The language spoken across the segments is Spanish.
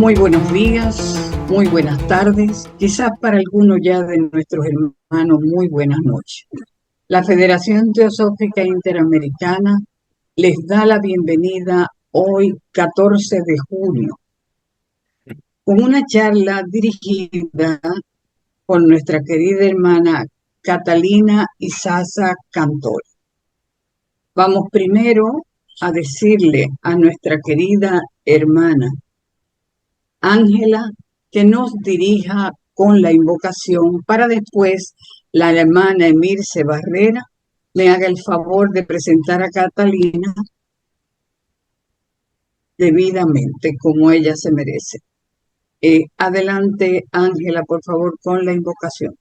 Muy buenos días, muy buenas tardes, quizás para algunos ya de nuestros hermanos, muy buenas noches. La Federación Teosófica Interamericana les da la bienvenida hoy, 14 de junio, con una charla dirigida por nuestra querida hermana Catalina Isaza Cantor. Vamos primero a decirle a nuestra querida hermana Ángela que nos dirija con la invocación para después la hermana Emirce Barrera me haga el favor de presentar a Catalina debidamente como ella se merece. Adelante, Ángela, por favor, con la invocación.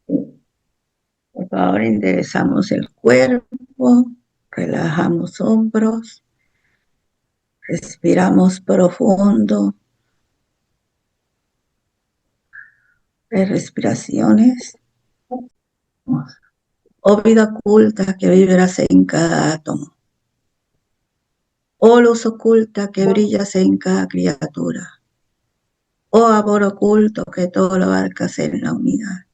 Por favor, enderezamos el cuerpo, relajamos hombros, respiramos profundo. 3 respiraciones. Oh vida oculta que vibras en cada átomo. Oh luz oculta que brillas en cada criatura. Oh amor oculto que todo lo abarcas en la unidad.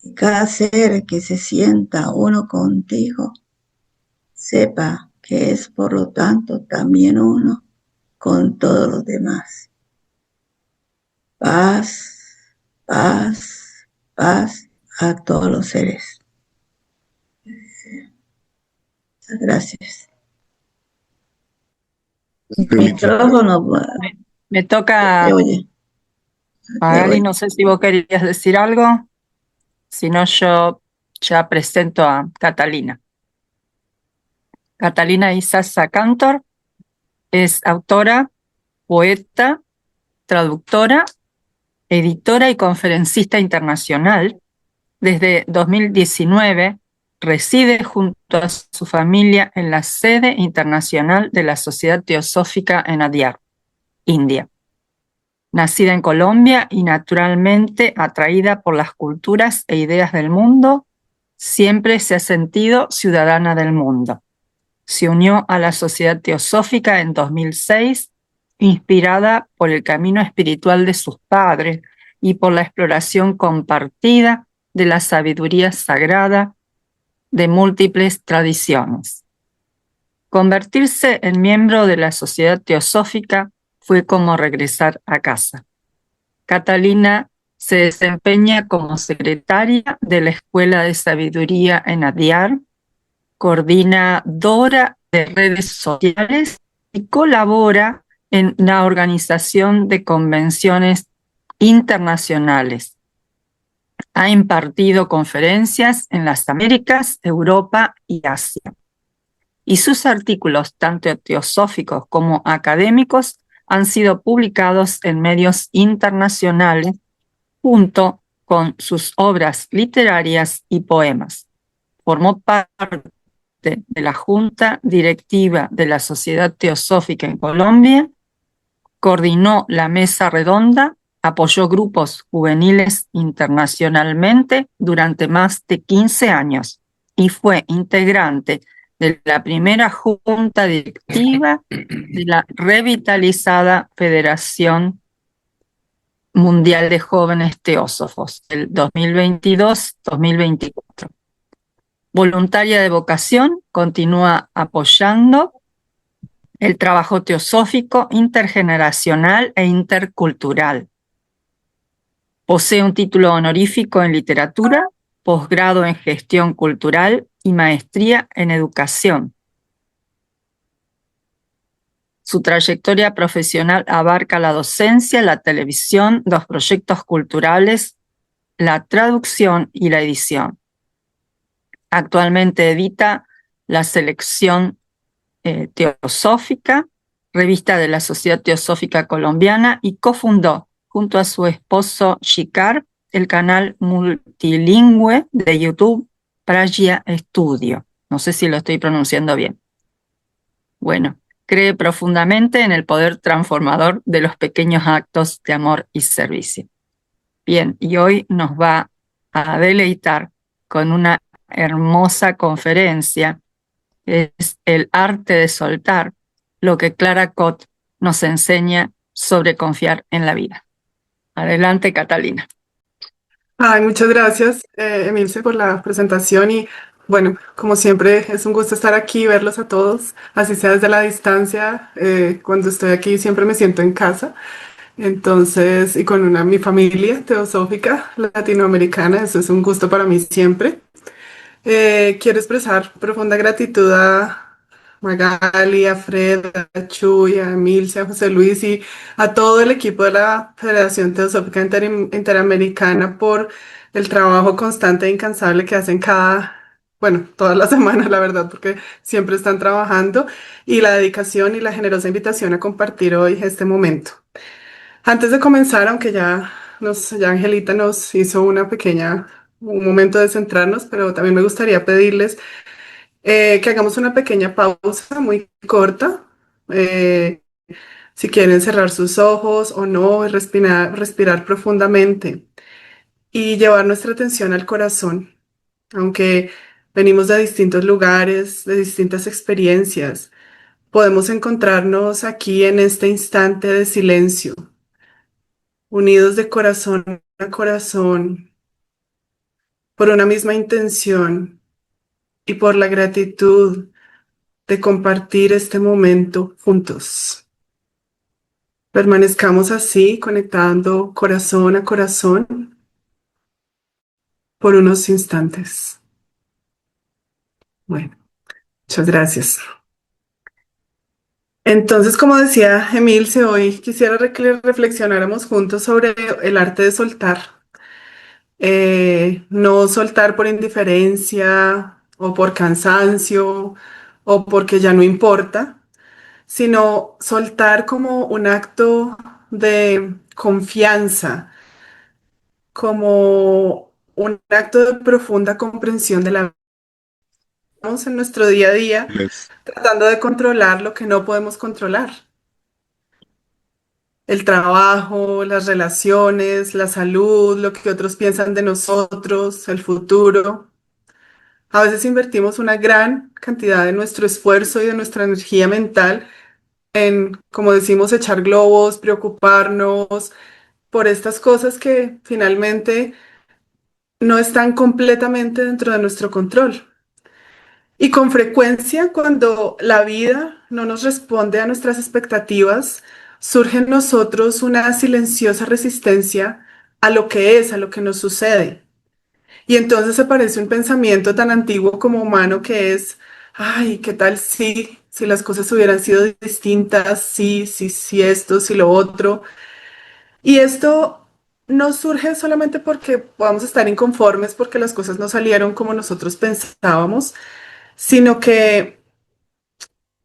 Y cada ser que se sienta uno contigo, sepa que es por lo tanto también uno con todos los demás. Paz, paz, paz a todos los seres. Gracias. Micrófono. Me toca, Oye. Magali, no sé si vos querías decir algo, si no yo ya presento a Catalina. Catalina Isaza Cantor es autora, poeta, traductora, editora y conferencista internacional. Desde 2019 reside junto a su familia en la sede internacional de la Sociedad Teosófica en Adyar, India. Nacida en Colombia y naturalmente atraída por las culturas e ideas del mundo, siempre se ha sentido ciudadana del mundo. Se unió a la Sociedad Teosófica en 2006, inspirada por el camino espiritual de sus padres y por la exploración compartida de la sabiduría sagrada de múltiples tradiciones. Convertirse en miembro de la Sociedad Teosófica fue como regresar a casa. Catalina se desempeña como secretaria de la Escuela de Sabiduría en Adyar, coordinadora de redes sociales y colabora en la organización de convenciones internacionales. Ha impartido conferencias en las Américas, Europa y Asia. Y sus artículos, tanto teosóficos como académicos, han sido publicados en medios internacionales junto con sus obras literarias y poemas. Formó parte de la Junta Directiva de la Sociedad Teosófica en Colombia, coordinó la mesa redonda, apoyó grupos juveniles internacionalmente durante más de 15 años y fue integrante de la primera junta directiva de la revitalizada Federación Mundial de Jóvenes Teósofos, el 2022-2024. Voluntaria de vocación, continúa apoyando el trabajo teosófico intergeneracional e intercultural. Posee un título honorífico en literatura, posgrado en gestión cultural y maestría en educación. Su trayectoria profesional abarca la docencia, la televisión, los proyectos culturales, la traducción y la edición. Actualmente edita la Selección Teosófica, revista de la Sociedad Teosófica Colombiana, y cofundó junto a su esposo Shikar el canal multilingüe de YouTube Pragya Studio. No sé si lo estoy pronunciando bien. Bueno, cree profundamente en el poder transformador de los pequeños actos de amor y servicio. Bien, y hoy nos va a deleitar con una hermosa conferencia, es el arte de soltar, lo que Clara Cott nos enseña sobre confiar en la vida. Adelante, Catalina. Ay, muchas gracias, Emilce, por la presentación y bueno, como siempre es un gusto estar aquí y verlos a todos, así sea desde la distancia. Cuando estoy aquí siempre me siento en casa. Entonces, y con mi familia teosófica latinoamericana, eso es un gusto para mí siempre. Quiero expresar profunda gratitud a Magali, a Fred, a Chuy, a Emilce, a José Luis y a todo el equipo de la Federación Teosófica Interamericana por el trabajo constante e incansable que hacen bueno, toda la semana, la verdad, porque siempre están trabajando y la dedicación y la generosa invitación a compartir hoy este momento. Antes de comenzar, aunque ya Angelita nos hizo un momento de centrarnos, pero también me gustaría pedirles que hagamos una pequeña pausa muy corta. eh, si quieren cerrar sus ojos o no, y respirar profundamente y llevar nuestra atención al corazón. Aunque venimos de distintos lugares, de distintas experiencias, podemos encontrarnos aquí en este instante de silencio, unidos de corazón a corazón, por una misma intención y por la gratitud de compartir este momento juntos. Permanezcamos así, conectando corazón a corazón por unos instantes. Bueno, muchas gracias. Entonces, como decía Emilce, hoy quisiera que reflexionáramos juntos sobre el arte de soltar. No soltar por indiferencia o por cansancio o porque ya no importa, sino soltar como un acto de confianza, como un acto de profunda comprensión de la vida. Estamos en nuestro día a día tratando de controlar lo que no podemos controlar. El trabajo, las relaciones, la salud, lo que otros piensan de nosotros, el futuro. A veces invertimos una gran cantidad de nuestro esfuerzo y de nuestra energía mental en, como decimos, echar globos, preocuparnos por estas cosas que finalmente no están completamente dentro de nuestro control. Y con frecuencia, cuando la vida no nos responde a nuestras expectativas, surge en nosotros una silenciosa resistencia a lo que es, a lo que nos sucede. Y entonces aparece un pensamiento tan antiguo como humano que es, ay, ¿qué tal si las cosas hubieran sido distintas? Si esto, si lo otro. Y esto no surge solamente porque podamos estar inconformes porque las cosas no salieron como nosotros pensábamos, sino que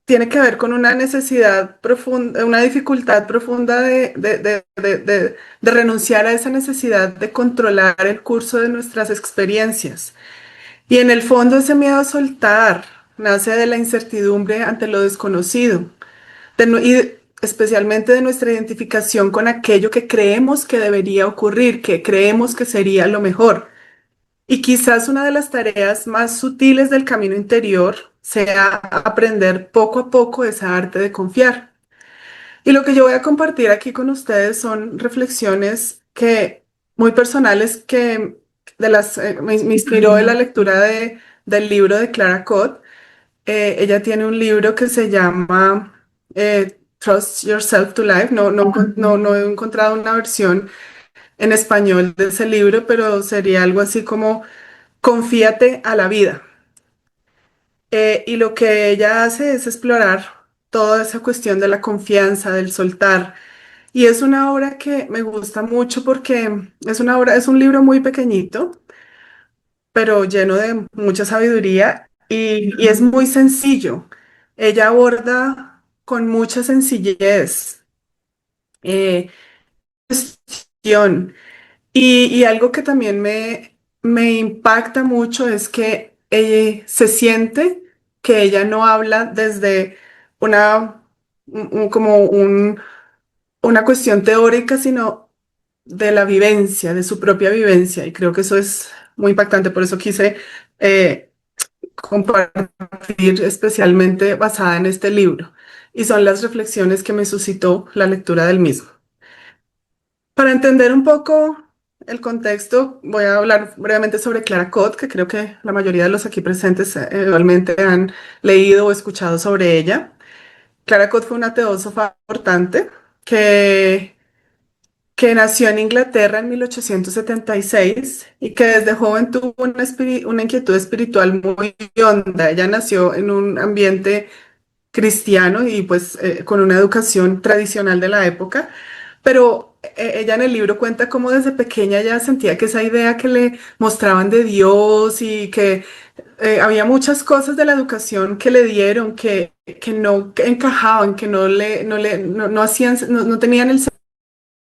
tiene que ver con una necesidad profunda, una dificultad profunda de renunciar a esa necesidad de controlar el curso de nuestras experiencias. Y en el fondo ese miedo a soltar nace de la incertidumbre ante lo desconocido, y especialmente de nuestra identificación con aquello que creemos que debería ocurrir, que creemos que sería lo mejor. Y quizás una de las tareas más sutiles del camino interior sea aprender poco a poco esa arte de confiar. Y lo que yo voy a compartir aquí con ustedes son reflexiones muy personales me inspiró en la lectura del libro de Clara Cott. Ella tiene un libro que se llama Trust Yourself to Life. No he encontrado una versión en español de ese libro, pero sería algo así como Confíate a la vida. Y lo que ella hace es explorar toda esa cuestión de la confianza, del soltar. Y es una obra que me gusta mucho porque es un libro muy pequeñito, pero lleno de mucha sabiduría y es muy sencillo. Ella aborda con mucha sencillez eh, cuestión. Y algo que también me impacta mucho es que se siente que ella no habla desde una, como una cuestión teórica, sino de la vivencia, de su propia vivencia. Y creo que eso es muy impactante. Por eso quise compartir especialmente basada en este libro. y son las reflexiones que me suscitó la lectura del mismo. Para entender un poco el contexto, voy a hablar brevemente sobre Clara Cott, que creo que la mayoría de los aquí presentes igualmente han leído o escuchado sobre ella. Clara Cott fue una teósofa importante que, que nació en Inglaterra en 1876 y que desde joven tuvo una inquietud espiritual muy honda. Ella nació en un ambiente cristiano y pues con una educación tradicional de la época, pero ella en el libro cuenta cómo desde pequeña ya sentía que esa idea que le mostraban de Dios y que había muchas cosas de la educación que le dieron que no encajaban, que no hacían, no tenían el sentido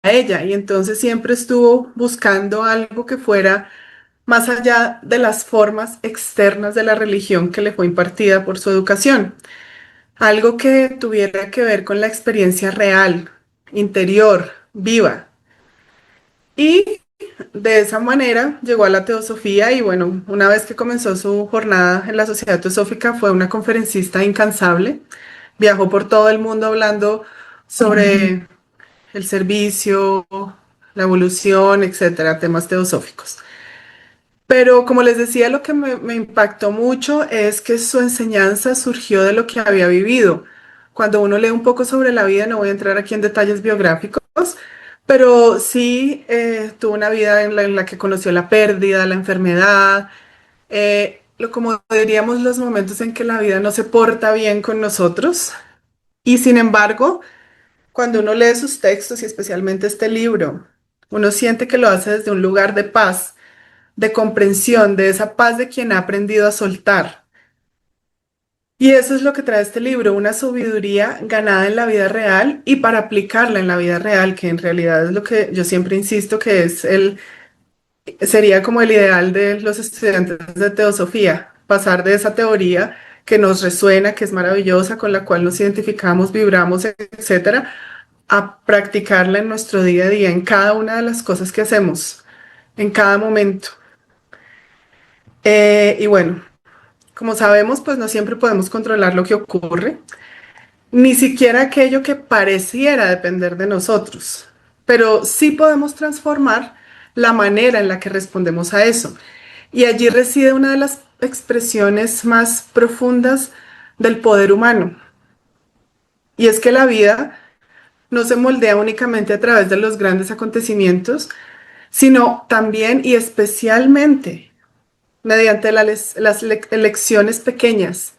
a ella, y entonces siempre estuvo buscando algo que fuera más allá de las formas externas de la religión que le fue impartida por su educación. Algo que tuviera que ver con la experiencia real, interior, viva. Y de esa manera llegó a la teosofía y bueno, una vez que comenzó su jornada en la Sociedad Teosófica fue una conferencista incansable. Viajó por todo el mundo hablando sobre el servicio, la evolución, etcétera, temas teosóficos. Pero como les decía, lo que me impactó mucho es que su enseñanza surgió de lo que había vivido. Cuando uno lee un poco sobre la vida, no voy a entrar aquí en detalles biográficos, pero sí tuvo una vida en la que conoció la pérdida, la enfermedad, como diríamos, los momentos en que la vida no se porta bien con nosotros. Y sin embargo, cuando uno lee sus textos y especialmente este libro, uno siente que lo hace desde un lugar de paz, de comprensión, de esa paz de quien ha aprendido a soltar. Y eso es lo que trae este libro, una sabiduría ganada en la vida real y para aplicarla en la vida real, que en realidad es lo que yo siempre insisto que sería como el ideal de los estudiantes de teosofía, pasar de esa teoría que nos resuena, que es maravillosa, con la cual nos identificamos, vibramos, etcétera, a practicarla en nuestro día a día, en cada una de las cosas que hacemos, en cada momento. Y bueno, como sabemos, pues no siempre podemos controlar lo que ocurre, ni siquiera aquello que pareciera depender de nosotros, pero sí podemos transformar la manera en la que respondemos a eso. Y allí reside una de las expresiones más profundas del poder humano. Y es que la vida no se moldea únicamente a través de los grandes acontecimientos, sino también y especialmente mediante las elecciones pequeñas,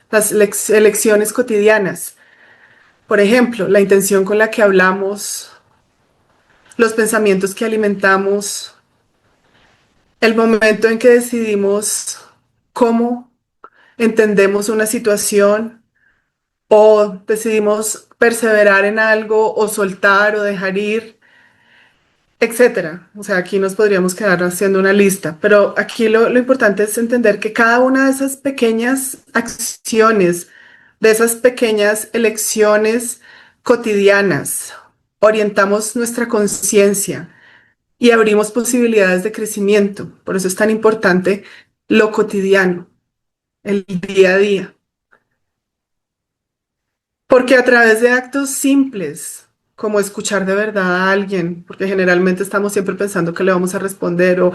las elecciones cotidianas. Por ejemplo, la intención con la que hablamos, los pensamientos que alimentamos, el momento en que decidimos cómo entendemos una situación o decidimos perseverar en algo o soltar o dejar ir, etcétera. O sea, aquí nos podríamos quedar haciendo una lista, pero aquí lo importante es entender que cada una de esas pequeñas acciones, de esas pequeñas elecciones cotidianas, orientamos nuestra conciencia y abrimos posibilidades de crecimiento. Por eso es tan importante lo cotidiano, el día a día. Porque a través de actos simples, como escuchar de verdad a alguien, porque generalmente estamos siempre pensando que le vamos a responder o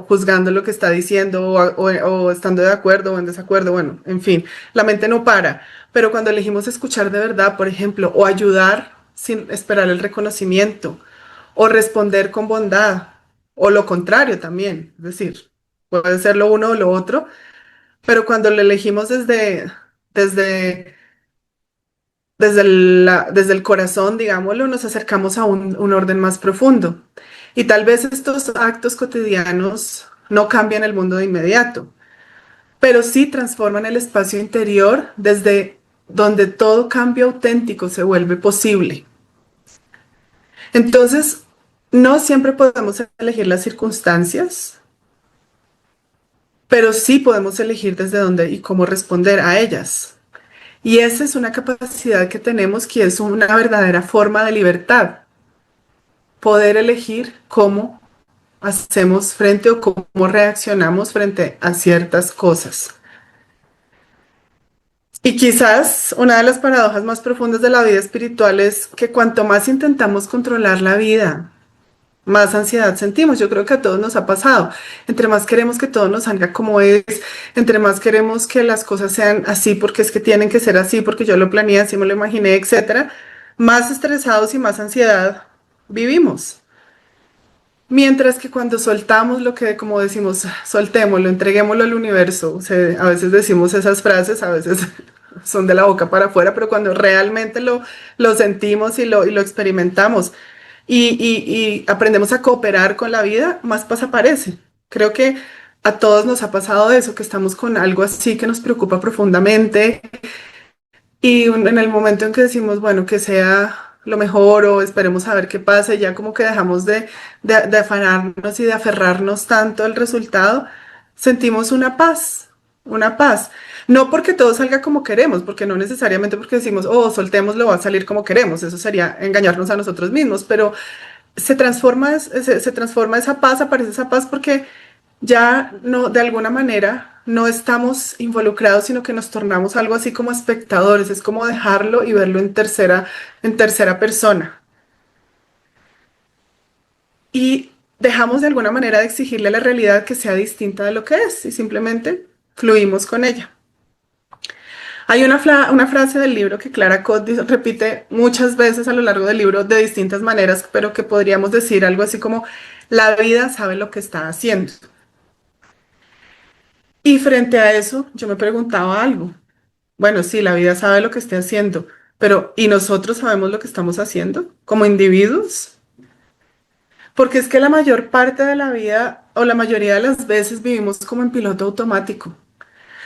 juzgando lo que está diciendo o estando de acuerdo o en desacuerdo, bueno, en fin, la mente no para. Pero cuando elegimos escuchar de verdad, por ejemplo, o ayudar sin esperar el reconocimiento, o responder con bondad, o lo contrario también, es decir, puede ser lo uno o lo otro, pero cuando lo elegimos desde desde el corazón, digámoslo, nos acercamos a un orden más profundo. Y tal vez estos actos cotidianos no cambian el mundo de inmediato, pero sí transforman el espacio interior desde donde todo cambio auténtico se vuelve posible. Entonces, no siempre podemos elegir las circunstancias, pero sí podemos elegir desde dónde y cómo responder a ellas. Y esa es una capacidad que tenemos que es una verdadera forma de libertad, poder elegir cómo hacemos frente o cómo reaccionamos frente a ciertas cosas. Y quizás una de las paradojas más profundas de la vida espiritual es que cuanto más intentamos controlar la vida, más ansiedad sentimos. Yo creo que a todos nos ha pasado. Entre más queremos que todo nos salga como es, entre más queremos que las cosas sean así porque es que tienen que ser así, porque yo lo planeé, así me lo imaginé, etcétera, más estresados y más ansiedad vivimos. Mientras que cuando soltamos lo que, como decimos, soltémoslo, entreguémoslo al universo, o sea, a veces decimos esas frases, a veces son de la boca para afuera, pero cuando realmente lo sentimos y lo experimentamos y aprendemos a cooperar con la vida, más paz aparece. Creo que a todos nos ha pasado eso, que estamos con algo así que nos preocupa profundamente y en el momento en que decimos, bueno, que sea lo mejor o esperemos a ver qué pasa, ya como que dejamos de afanarnos y de aferrarnos tanto al resultado, sentimos una paz, una paz. No porque todo salga como queremos, porque no necesariamente porque decimos, oh, soltémoslo, va a salir como queremos, eso sería engañarnos a nosotros mismos, pero se transforma esa paz, aparece esa paz porque ya no, de alguna manera, no estamos involucrados, sino que nos tornamos algo así como espectadores. Es como dejarlo y verlo en tercera persona. Y dejamos de alguna manera de exigirle a la realidad que sea distinta de lo que es y simplemente fluimos con ella. Hay una frase del libro que Clara Cott repite muchas veces a lo largo del libro de distintas maneras, pero que podríamos decir algo así como, la vida sabe lo que está haciendo. Y frente a eso, yo me preguntaba algo. Bueno, sí, la vida sabe lo que esté haciendo, pero ¿y nosotros sabemos lo que estamos haciendo como individuos? Porque es que la mayor parte de la vida o la mayoría de las veces vivimos como en piloto automático.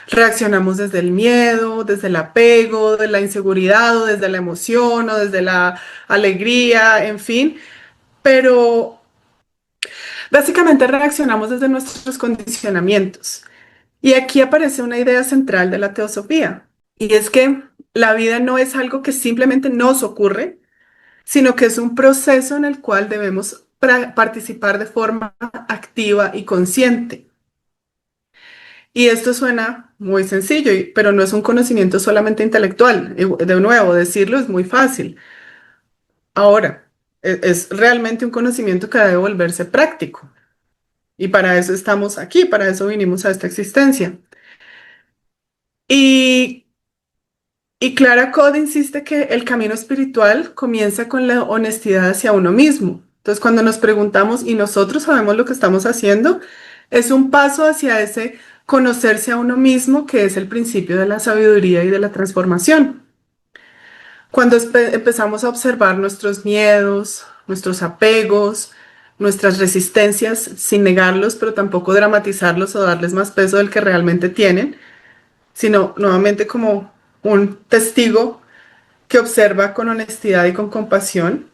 Reaccionamos desde el miedo, desde el apego, de la inseguridad o desde la emoción o desde la alegría, en fin, pero básicamente reaccionamos desde nuestros condicionamientos. Y aquí aparece una idea central de la teosofía, y es que la vida no es algo que simplemente nos ocurre, sino que es un proceso en el cual debemos participar de forma activa y consciente. Y esto suena muy sencillo, pero no es un conocimiento solamente intelectual. Y de nuevo, decirlo es muy fácil. Ahora, es realmente un conocimiento que debe volverse práctico. Y para eso estamos aquí, para eso vinimos a esta existencia. Y Y Clara Code insiste que el camino espiritual comienza con la honestidad hacia uno mismo. Entonces, cuando nos preguntamos y nosotros sabemos lo que estamos haciendo, es un paso hacia ese conocerse a uno mismo, que es el principio de la sabiduría y de la transformación. Cuando empezamos a observar nuestros miedos, nuestros apegos, nuestras resistencias, sin negarlos, pero tampoco dramatizarlos o darles más peso del que realmente tienen, sino nuevamente como un testigo que observa con honestidad y con compasión.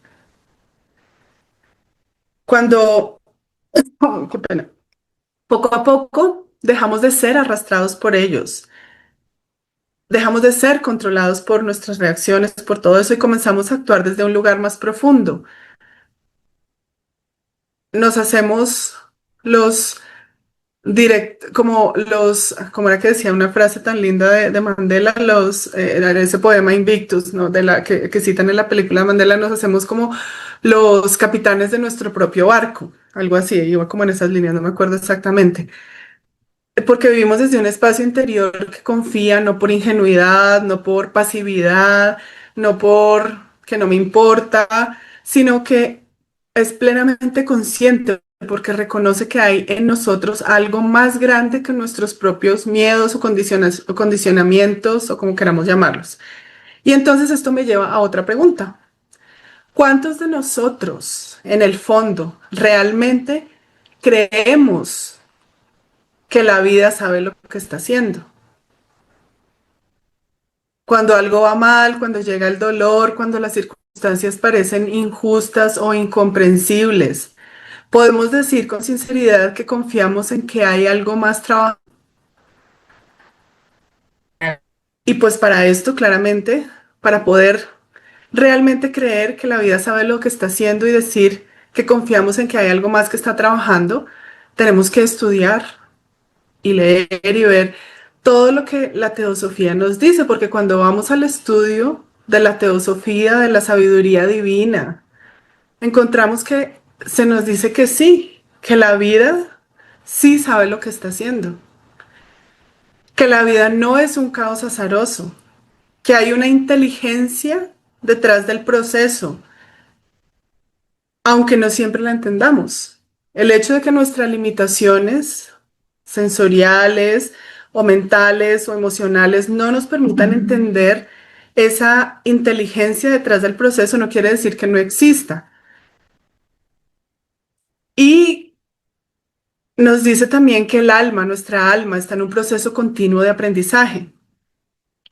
Cuando, oh, qué pena, poco a poco dejamos de ser arrastrados por ellos, dejamos de ser controlados por nuestras reacciones, por todo eso y comenzamos a actuar desde un lugar más profundo. Nos hacemos los como los, como era que decía una frase tan linda de Mandela, era ese poema Invictus, ¿no? Que citan en la película Mandela, nos hacemos como los capitanes de nuestro propio barco, algo así, iba como en esas líneas, no me acuerdo exactamente. Porque vivimos desde un espacio interior que confía, no por ingenuidad, no por pasividad, no por que no me importa, sino que es plenamente consciente porque reconoce que hay en nosotros algo más grande que nuestros propios miedos o o condicionamientos o como queramos llamarlos. Y entonces esto me lleva a otra pregunta. ¿Cuántos de nosotros, en el fondo, realmente creemos que la vida sabe lo que está haciendo? Cuando algo va mal, cuando llega el dolor, cuando las circunstancias parecen injustas o incomprensibles, podemos decir con sinceridad que confiamos en que hay algo más trabajo. Y pues para esto, claramente, para poder realmente creer que la vida sabe lo que está haciendo y decir que confiamos en que hay algo más que está trabajando, tenemos que estudiar y leer y ver todo lo que la teosofía nos dice, porque cuando vamos al estudio de la teosofía, de la sabiduría divina, encontramos que se nos dice que sí, que la vida sí sabe lo que está haciendo, que la vida no es un caos azaroso, que hay una inteligencia detrás del proceso, aunque no siempre la entendamos. El hecho de que nuestras limitaciones sensoriales o mentales o emocionales no nos permitan entender esa inteligencia detrás del proceso no quiere decir que no exista. Y nos dice también que el alma, nuestra alma, está en un proceso continuo de aprendizaje.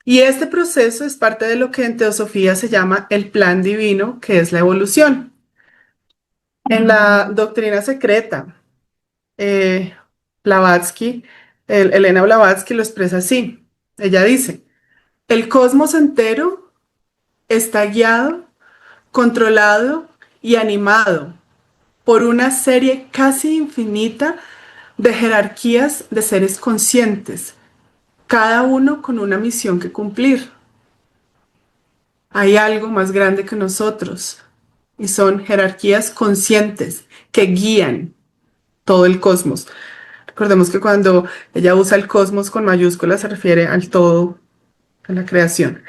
Y este proceso es parte de lo que en teosofía se llama el plan divino, que es la evolución. En la doctrina secreta, eh, Blavatsky, Elena Blavatsky lo expresa así. Ella dice, el cosmos entero está guiado, controlado y animado por una serie casi infinita de jerarquías de seres conscientes, cada uno con una misión que cumplir. Hay algo más grande que nosotros y son jerarquías conscientes que guían todo el cosmos. Recordemos que cuando ella usa el cosmos con mayúsculas se refiere al todo de la creación.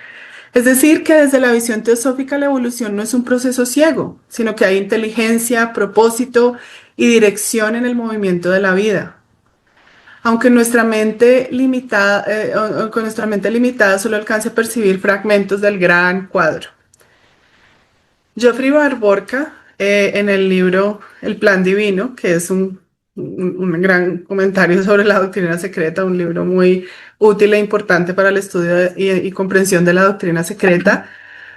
Es decir, que desde la visión teosófica la evolución no es un proceso ciego, sino que hay inteligencia, propósito y dirección en el movimiento de la vida. Aunque nuestra mente limitada, con nuestra mente limitada solo alcance a percibir fragmentos del gran cuadro. Geoffrey Barborca, en el libro El Plan Divino, que es un gran comentario sobre la doctrina secreta, un libro muy útil e importante para el estudio y comprensión de la doctrina secreta,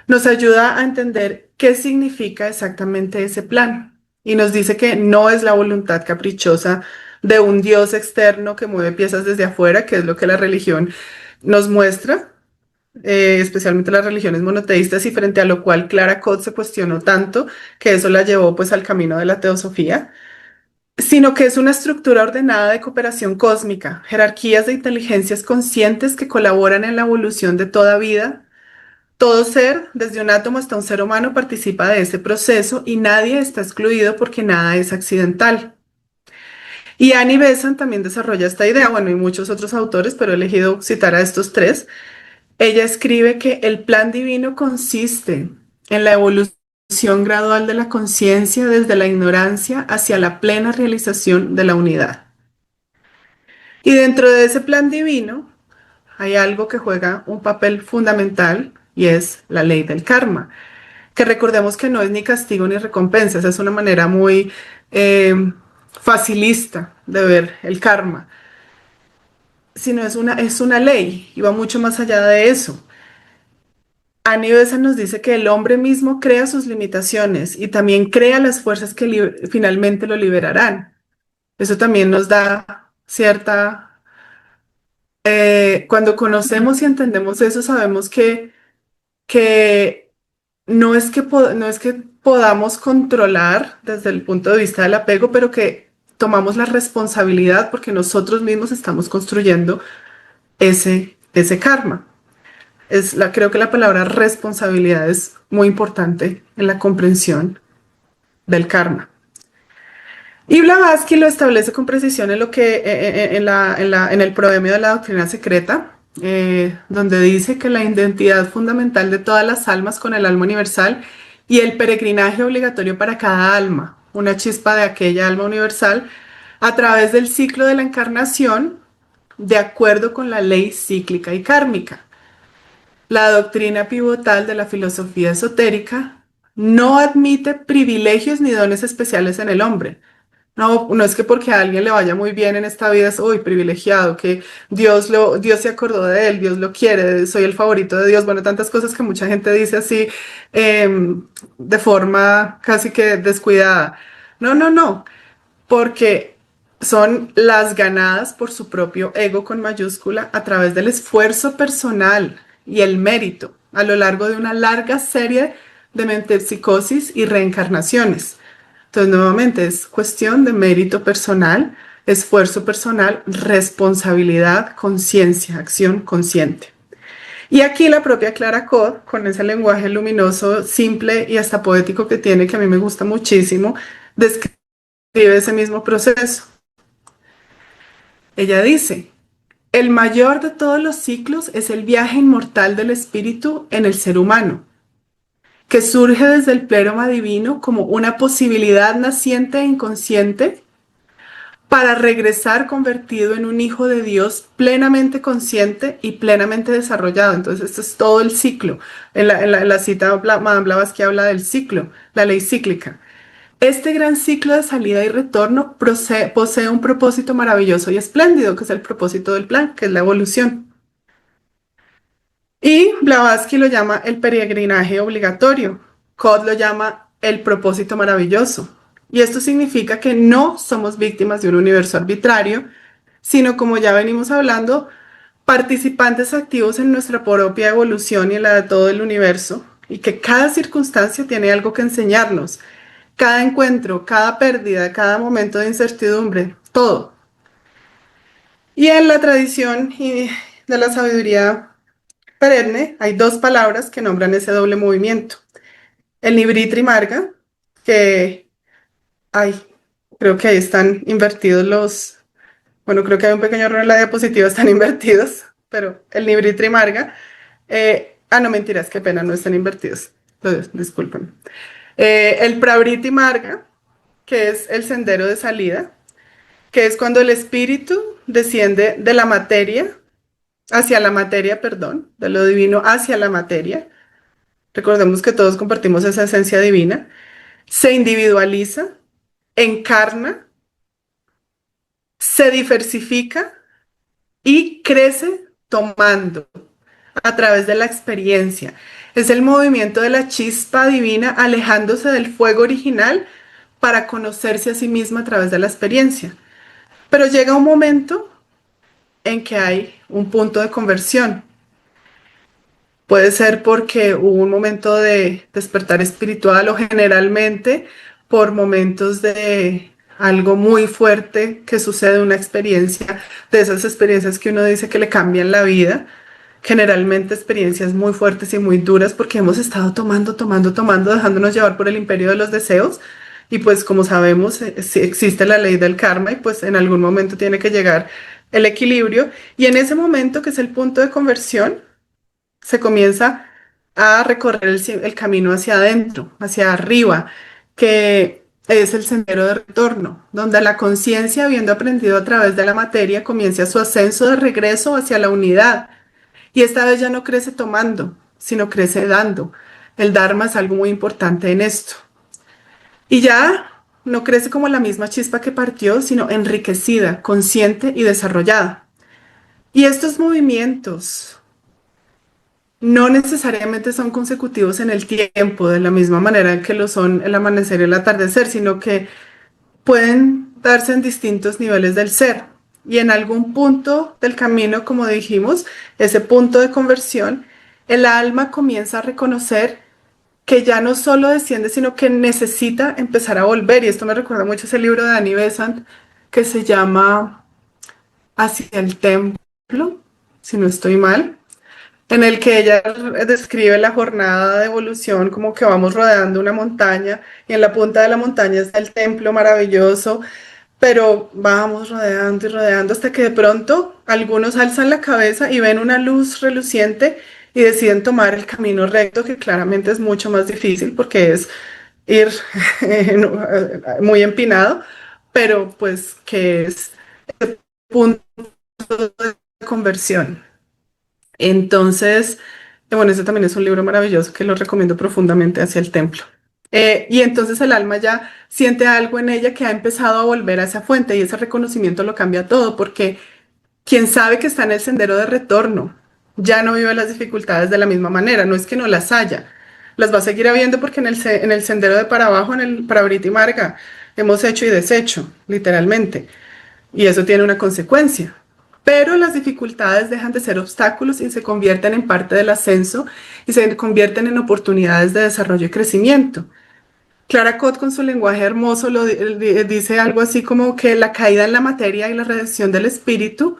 nos ayuda a entender qué significa exactamente ese plan. Y nos dice que no es la voluntad caprichosa de un Dios externo que mueve piezas desde afuera, que es lo que la religión nos muestra, especialmente las religiones monoteístas, y frente a lo cual Clara Cott se cuestionó tanto que eso la llevó pues al camino de la teosofía, sino que es una estructura ordenada de cooperación cósmica, jerarquías de inteligencias conscientes que colaboran en la evolución de toda vida. Todo ser, desde un átomo hasta un ser humano, participa de ese proceso y nadie está excluido porque nada es accidental. Y Annie Besant también desarrolla esta idea, bueno, y muchos otros autores, pero he elegido citar a estos tres. Ella escribe que el plan divino consiste en la evolución gradual de la conciencia desde la ignorancia hacia la plena realización de la unidad. Y dentro de ese plan divino hay algo que juega un papel fundamental y es la ley del karma, que recordemos que no es ni castigo ni recompensa, esa es una manera muy facilista de ver el karma, sino es una ley y va mucho más allá de eso. Annie Besant nos dice que el hombre mismo crea sus limitaciones y también crea las fuerzas que finalmente lo liberarán. Eso también nos da cierta... cuando conocemos y entendemos eso, sabemos que no es que podamos controlar desde el punto de vista del apego, pero que tomamos la responsabilidad porque nosotros mismos estamos construyendo ese karma. Creo que la palabra responsabilidad es muy importante en la comprensión del karma. Y Blavatsky lo establece con precisión en lo que en el proemio de la doctrina secreta, donde dice que la identidad fundamental de todas las almas con el alma universal y el peregrinaje obligatorio para cada alma, una chispa de aquella alma universal, a través del ciclo de la encarnación, de acuerdo con la ley cíclica y kármica. La doctrina pivotal de la filosofía esotérica no admite privilegios ni dones especiales en el hombre. No, no es que porque a alguien le vaya muy bien en esta vida es hoy privilegiado, que Dios se acordó de él, Dios lo quiere, soy el favorito de Dios. Bueno, tantas cosas que mucha gente dice así de forma casi que descuidada. No, no, no, porque son las ganadas por su propio ego con mayúscula a través del esfuerzo personal y el mérito a lo largo de una larga serie de metempsicosis y reencarnaciones. Entonces, nuevamente, es cuestión de mérito personal esfuerzo personal, responsabilidad, conciencia, acción consciente. Y aquí la propia Clara Cod, con ese lenguaje luminoso, simple y hasta poético que tiene, que a mí me gusta muchísimo, describe ese mismo proceso. Ella dice: el mayor de todos los ciclos es el viaje inmortal del espíritu en el ser humano, que surge desde el pleroma divino como una posibilidad naciente e inconsciente para regresar convertido en un hijo de Dios plenamente consciente y plenamente desarrollado. Entonces, esto es todo el ciclo. En la cita, Madame Blavatsky habla del ciclo, la ley cíclica. Este gran ciclo de salida y retorno posee un propósito maravilloso y espléndido, que es el propósito del plan, que es la evolución. Y Blavatsky lo llama el peregrinaje obligatorio. Cod lo llama el propósito maravilloso. Y esto significa que no somos víctimas de un universo arbitrario, sino, como ya venimos hablando, participantes activos en nuestra propia evolución y en la de todo el universo, y que cada circunstancia tiene algo que enseñarnos. Cada encuentro, cada pérdida, cada momento de incertidumbre, todo. Y en la tradición de la sabiduría perenne hay dos palabras que nombran ese doble movimiento. El Nibrit Trimarga, que creo que ahí están invertidos creo que hay un pequeño error en la diapositiva, están invertidos, pero el Nibrit Trimarga, no, mentiras, qué pena, no están invertidos, disculpen. El Pravriti Marga, que es el sendero de salida, que es cuando el espíritu desciende de la materia, de lo divino hacia la materia. Recordemos que todos compartimos esa esencia divina. Se individualiza, encarna, se diversifica y crece tomando a través de la experiencia. Es el movimiento de la chispa divina alejándose del fuego original para conocerse a sí misma a través de la experiencia. Pero llega un momento en que hay un punto de conversión. Puede ser porque hubo un momento de despertar espiritual o generalmente por momentos de algo muy fuerte que sucede, una experiencia, de esas experiencias que uno dice que le cambian la vida. Generalmente experiencias muy fuertes y muy duras porque hemos estado tomando, dejándonos llevar por el imperio de los deseos. Y pues como sabemos, sí existe la ley del karma y pues en algún momento tiene que llegar el equilibrio. Y en ese momento, que es el punto de conversión, se comienza a recorrer el camino hacia adentro, hacia arriba, que es el sendero de retorno, donde la conciencia, habiendo aprendido a través de la materia, comienza su ascenso de regreso hacia la unidad. Y esta vez ya no crece tomando, sino crece dando. El Dharma es algo muy importante en esto. Y ya no crece como la misma chispa que partió, sino enriquecida, consciente y desarrollada. Y estos movimientos no necesariamente son consecutivos en el tiempo, de la misma manera que lo son el amanecer y el atardecer, sino que pueden darse en distintos niveles del ser. Y en algún punto del camino, como dijimos, ese punto de conversión, el alma comienza a reconocer que ya no solo desciende, sino que necesita empezar a volver. Y esto me recuerda mucho ese libro de Annie Besant que se llama Hacia el Templo, si no estoy mal, en el que ella describe la jornada de evolución como que vamos rodeando una montaña y en la punta de la montaña está el templo maravilloso, pero vamos rodeando y rodeando hasta que de pronto algunos alzan la cabeza y ven una luz reluciente y deciden tomar el camino recto, que claramente es mucho más difícil porque es ir muy empinado, pero pues que es el punto de conversión. Entonces, bueno, ese también es un libro maravilloso que lo recomiendo profundamente, Hacia el Templo. Y entonces el alma ya siente algo en ella que ha empezado a volver a esa fuente y ese reconocimiento lo cambia todo porque quien sabe que está en el sendero de retorno ya no vive las dificultades de la misma manera, no es que no las haya, las va a seguir habiendo porque en el sendero de para abajo, en el Pravriti Marga, hemos hecho y deshecho, literalmente, y eso tiene una consecuencia. Pero las dificultades dejan de ser obstáculos y se convierten en parte del ascenso y se convierten en oportunidades de desarrollo y crecimiento. Clara Cot con su lenguaje hermoso dice algo así como que la caída en la materia y la redención del espíritu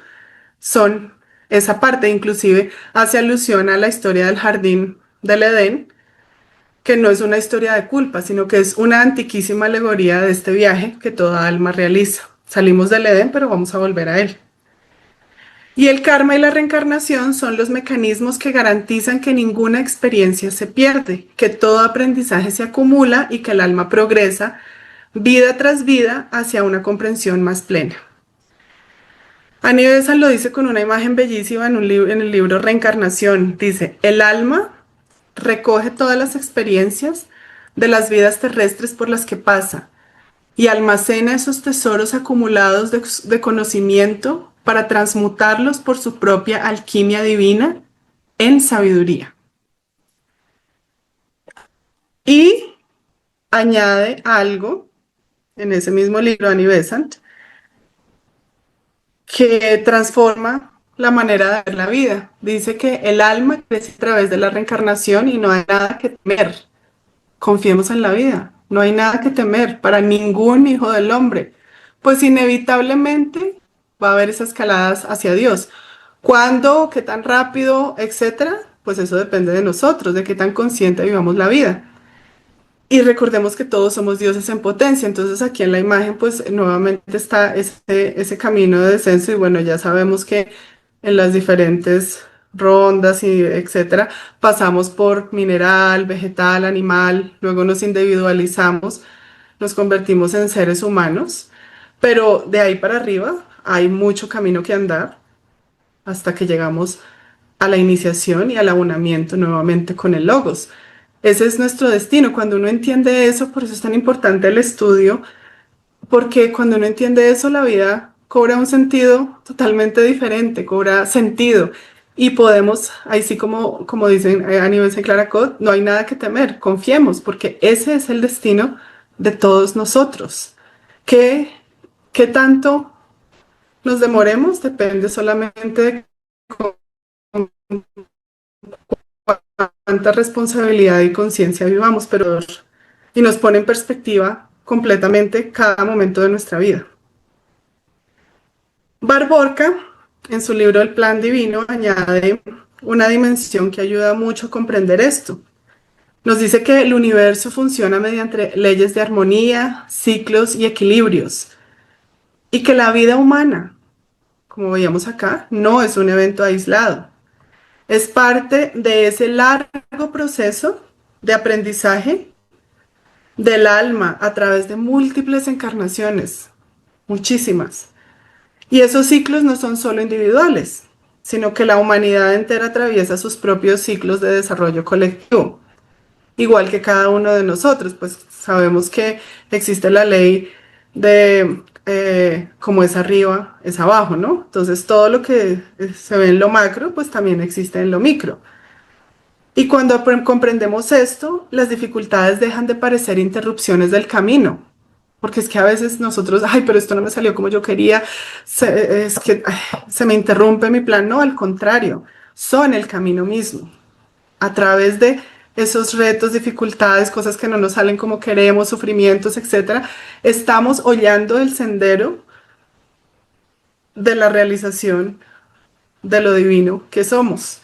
son esa parte, inclusive hace alusión a la historia del jardín del Edén, que no es una historia de culpa, sino que es una antiquísima alegoría de este viaje que toda alma realiza. Salimos del Edén, pero vamos a volver a él. Y el karma y la reencarnación son los mecanismos que garantizan que ninguna experiencia se pierde, que todo aprendizaje se acumula y que el alma progresa vida tras vida hacia una comprensión más plena. Annie Besant lo dice con una imagen bellísima en el libro Reencarnación. Dice, el alma recoge todas las experiencias de las vidas terrestres por las que pasa y almacena esos tesoros acumulados de conocimiento para transmutarlos por su propia alquimia divina en sabiduría. Y añade algo en ese mismo libro, Annie Besant, que transforma la manera de ver la vida. Dice que el alma crece a través de la reencarnación y no hay nada que temer. Confiemos en la vida. No hay nada que temer para ningún hijo del hombre, pues inevitablemente va a haber esas escaladas hacia Dios. ¿Cuándo? ¿Qué tan rápido? Etcétera. Pues eso depende de nosotros, de qué tan consciente vivamos la vida. Y recordemos que todos somos dioses en potencia, entonces aquí en la imagen pues nuevamente está ese camino de descenso y bueno, ya sabemos que en las diferentes rondas y etcétera, pasamos por mineral, vegetal, animal, luego nos individualizamos, nos convertimos en seres humanos, pero de ahí para arriba hay mucho camino que andar hasta que llegamos a la iniciación y al abonamiento nuevamente con el logos. Ese es nuestro destino. Cuando uno entiende eso, por eso es tan importante el estudio, porque cuando uno entiende eso, la vida cobra un sentido totalmente diferente, cobra sentido. Y podemos, ahí sí como dicen a nivel de Clara Cot, no hay nada que temer, confiemos, porque ese es el destino de todos nosotros. ¿Qué, qué tanto nos demoremos? Depende solamente de cuánta responsabilidad y conciencia vivamos, pero y nos pone en perspectiva completamente cada momento de nuestra vida. Barborca, en su libro El Plan Divino, añade una dimensión que ayuda mucho a comprender esto. Nos dice que el universo funciona mediante leyes de armonía, ciclos y equilibrios, y que la vida humana, como veíamos acá, no es un evento aislado. Es parte de ese largo proceso de aprendizaje del alma a través de múltiples encarnaciones, muchísimas. Y esos ciclos no son solo individuales, sino que la humanidad entera atraviesa sus propios ciclos de desarrollo colectivo, igual que cada uno de nosotros, pues sabemos que existe la ley de como es arriba, es abajo, ¿no? Entonces todo lo que se ve en lo macro, pues también existe en lo micro. Y cuando comprendemos esto, las dificultades dejan de parecer interrupciones del camino. Porque es que a veces nosotros, ay, pero esto no me salió como yo quería, es que ay, se me interrumpe mi plan. No, al contrario, son el camino mismo. A través de esos retos, dificultades, cosas que no nos salen como queremos, sufrimientos, etcétera, estamos hollando el sendero de la realización de lo divino que somos.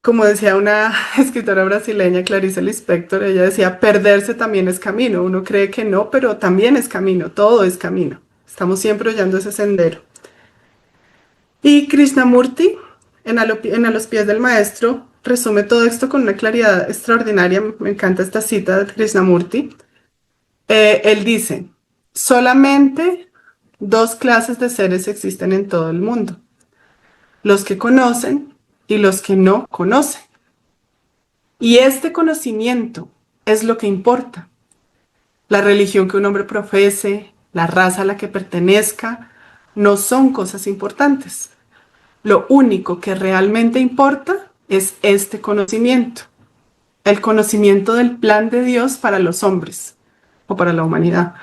Como decía una escritora brasileña, Clarice Lispector, ella decía, perderse también es camino. Uno cree que no, pero también es camino, todo es camino. Estamos siempre hollando ese sendero. Y Krishnamurti, A los pies del maestro, resume todo esto con una claridad extraordinaria. Me encanta esta cita de Krishnamurti. Él dice, solamente dos clases de seres existen en todo el mundo, los que conocen y los que no conocen. Y este conocimiento es lo que importa. La religión que un hombre profese, la raza a la que pertenezca, no son cosas importantes. Lo único que realmente importa es este conocimiento, el conocimiento del plan de Dios para los hombres o para la humanidad,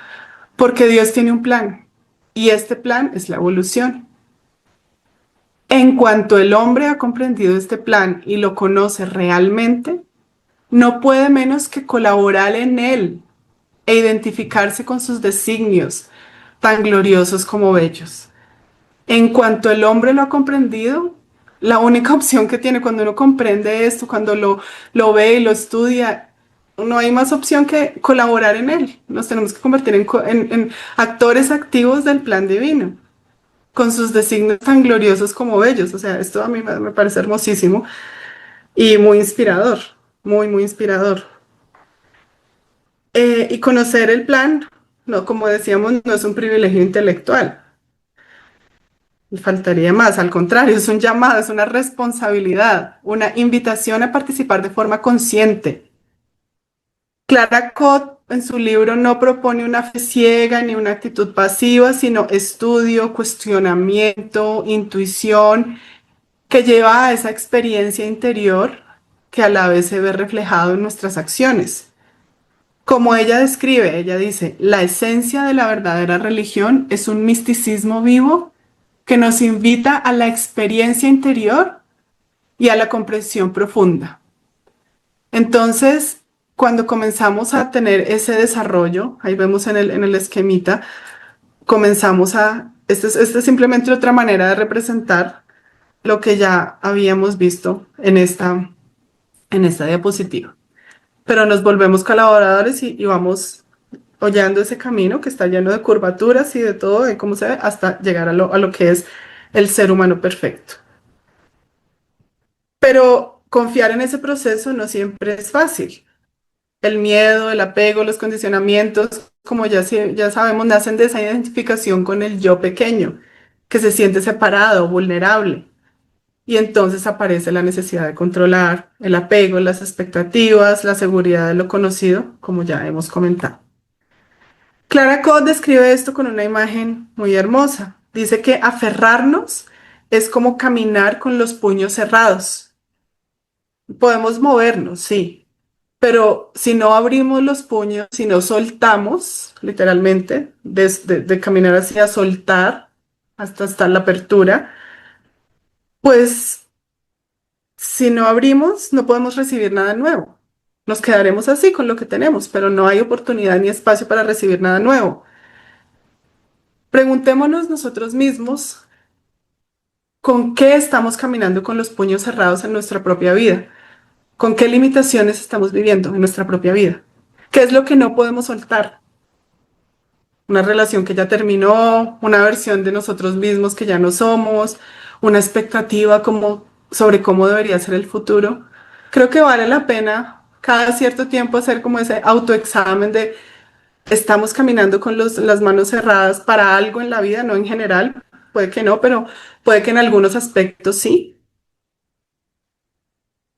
porque Dios tiene un plan y este plan es la evolución. En cuanto el hombre ha comprendido este plan y lo conoce realmente, no puede menos que colaborar en él e identificarse con sus designios, tan gloriosos como bellos. En cuanto el hombre lo ha comprendido, la única opción que tiene cuando uno comprende esto, cuando lo ve y lo estudia, no hay más opción que colaborar en él. Nos tenemos que convertir en actores activos del plan divino, con sus designios tan gloriosos como bellos. O sea, esto a mí me parece hermosísimo y muy inspirador, muy, muy inspirador. Y conocer el plan, no, como decíamos, no es un privilegio intelectual. Faltaría más, al contrario, es un llamado, es una responsabilidad, una invitación a participar de forma consciente. Clara Cott en su libro no propone una fe ciega ni una actitud pasiva, sino estudio, cuestionamiento, intuición, que lleva a esa experiencia interior que a la vez se ve reflejado en nuestras acciones. Como ella describe, ella dice, la esencia de la verdadera religión es un misticismo vivo que nos invita a la experiencia interior y a la comprensión profunda. Entonces, cuando comenzamos a tener ese desarrollo, ahí vemos en el esquemita, comenzamos a, esta es simplemente otra manera de representar lo que ya habíamos visto en esta diapositiva. Pero nos volvemos colaboradores y vamos hollando ese camino que está lleno de curvaturas y de todo, de cómo se ve, hasta llegar a lo que es el ser humano perfecto. Pero confiar en ese proceso no siempre es fácil. El miedo, el apego, los condicionamientos, como ya sabemos, nacen de esa identificación con el yo pequeño, que se siente separado, vulnerable. Y entonces aparece la necesidad de controlar, el apego, las expectativas, la seguridad de lo conocido, como ya hemos comentado. Clara Cott describe esto con una imagen muy hermosa. Dice que aferrarnos es como caminar con los puños cerrados. Podemos movernos, sí, pero si no abrimos los puños, si no soltamos, literalmente, de caminar hacia soltar hasta la apertura, pues si no abrimos, no podemos recibir nada nuevo. Nos quedaremos así con lo que tenemos, pero no hay oportunidad ni espacio para recibir nada nuevo. Preguntémonos nosotros mismos con qué estamos caminando con los puños cerrados en nuestra propia vida, con qué limitaciones estamos viviendo en nuestra propia vida, qué es lo que no podemos soltar. Una relación que ya terminó, una versión de nosotros mismos que ya no somos, una expectativa sobre cómo debería ser el futuro. Creo que vale la pena cada cierto tiempo hacer como ese autoexamen de estamos caminando con las manos cerradas para algo en la vida, no en general, puede que no, pero puede que en algunos aspectos sí.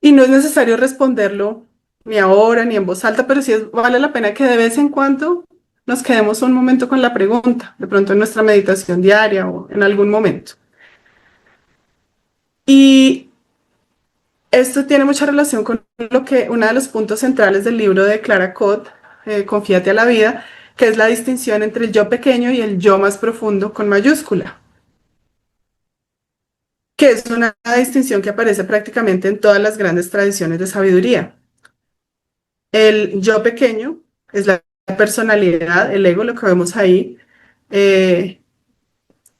Y no es necesario responderlo ni ahora ni en voz alta, pero sí vale la pena que de vez en cuando nos quedemos un momento con la pregunta, de pronto en nuestra meditación diaria o en algún momento. Y esto tiene mucha relación con uno de los puntos centrales del libro de Clara Cott, Confíate a la vida, que es la distinción entre el yo pequeño y el yo más profundo con mayúscula, que es una distinción que aparece prácticamente en todas las grandes tradiciones de sabiduría. El yo pequeño es la personalidad, el ego, lo que vemos ahí, eh,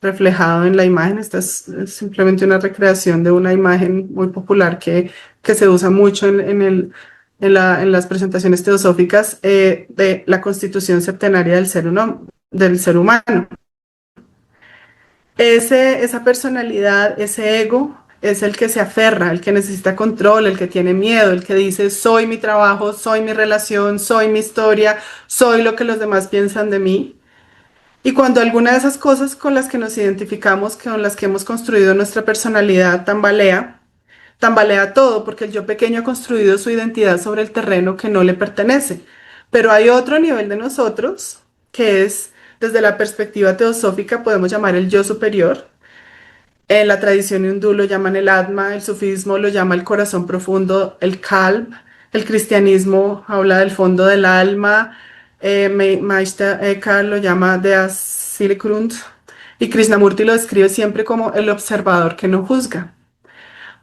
reflejado en la imagen. Esta es simplemente una recreación de una imagen muy popular que se usa mucho en las presentaciones teosóficas de la constitución septenaria del ser humano. Esa personalidad, ese ego, es el que se aferra, el que necesita control, el que tiene miedo, el que dice, soy mi trabajo, soy mi relación, soy mi historia, soy lo que los demás piensan de mí. Y cuando alguna de esas cosas con las que nos identificamos, con las que hemos construido nuestra personalidad, tambalea todo, porque el yo pequeño ha construido su identidad sobre el terreno que no le pertenece. Pero hay otro nivel de nosotros, que es, desde la perspectiva teosófica, podemos llamar el yo superior. En la tradición hindú lo llaman el Atma, el sufismo lo llama el corazón profundo, el Kalb, el cristianismo habla del fondo del alma, Meister Eckhart lo llama Der Seelengrund y Krishnamurti lo describe siempre como el observador que no juzga.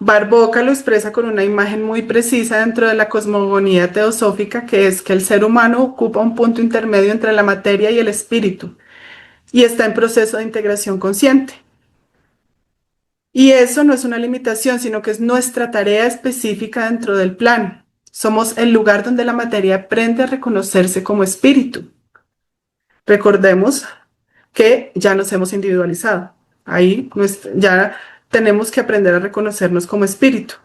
Barboca lo expresa con una imagen muy precisa dentro de la cosmogonía teosófica, que es que el ser humano ocupa un punto intermedio entre la materia y el espíritu y está en proceso de integración consciente. Y eso no es una limitación, sino que es nuestra tarea específica dentro del plan. Somos el lugar donde la materia aprende a reconocerse como espíritu. Recordemos que ya nos hemos individualizado. Ahí ya tenemos que aprender a reconocernos como espíritu.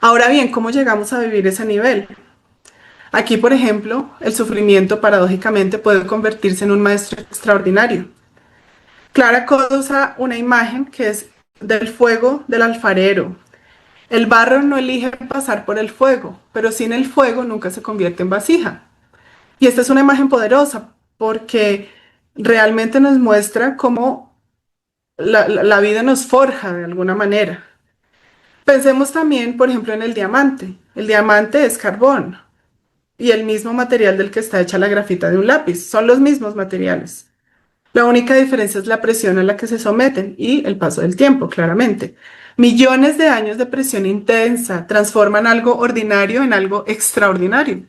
Ahora bien, ¿cómo llegamos a vivir ese nivel? Aquí, por ejemplo, el sufrimiento paradójicamente puede convertirse en un maestro extraordinario. Clara Codd usa una imagen que es del fuego del alfarero. El barro no elige pasar por el fuego, pero sin el fuego nunca se convierte en vasija. Y esta es una imagen poderosa porque realmente nos muestra cómo la vida nos forja de alguna manera. Pensemos también, por ejemplo, en el diamante. El diamante es carbón y el mismo material del que está hecha la grafita de un lápiz. Son los mismos materiales. La única diferencia es la presión a la que se someten y el paso del tiempo, claramente. Millones de años de presión intensa transforman algo ordinario en algo extraordinario.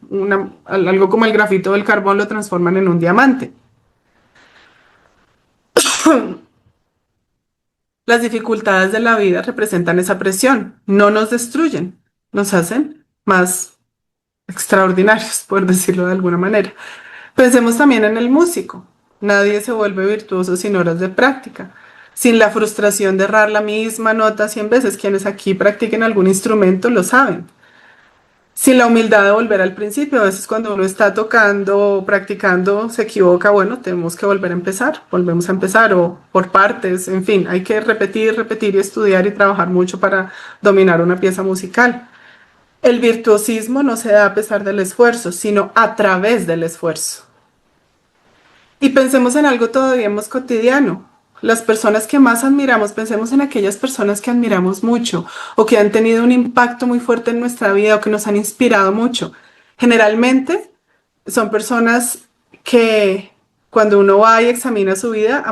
Algo como el grafito del carbón lo transforman en un diamante. Las dificultades de la vida representan esa presión, no nos destruyen, nos hacen más extraordinarios, por decirlo de alguna manera. Pensemos también en el músico. Nadie se vuelve virtuoso sin horas de práctica, sin la frustración de errar la misma nota 100 veces. Quienes aquí practiquen algún instrumento lo saben. Sin la humildad de volver al principio. A veces cuando uno está tocando o practicando se equivoca, bueno, tenemos que volver a empezar, volvemos a empezar o por partes, en fin, hay que repetir, repetir y estudiar y trabajar mucho para dominar una pieza musical. El virtuosismo no se da a pesar del esfuerzo, sino a través del esfuerzo. Y pensemos en algo todavía más cotidiano. Las personas que más admiramos, pensemos en aquellas personas que admiramos mucho o que han tenido un impacto muy fuerte en nuestra vida o que nos han inspirado mucho. Generalmente son personas que cuando uno va y examina su vida,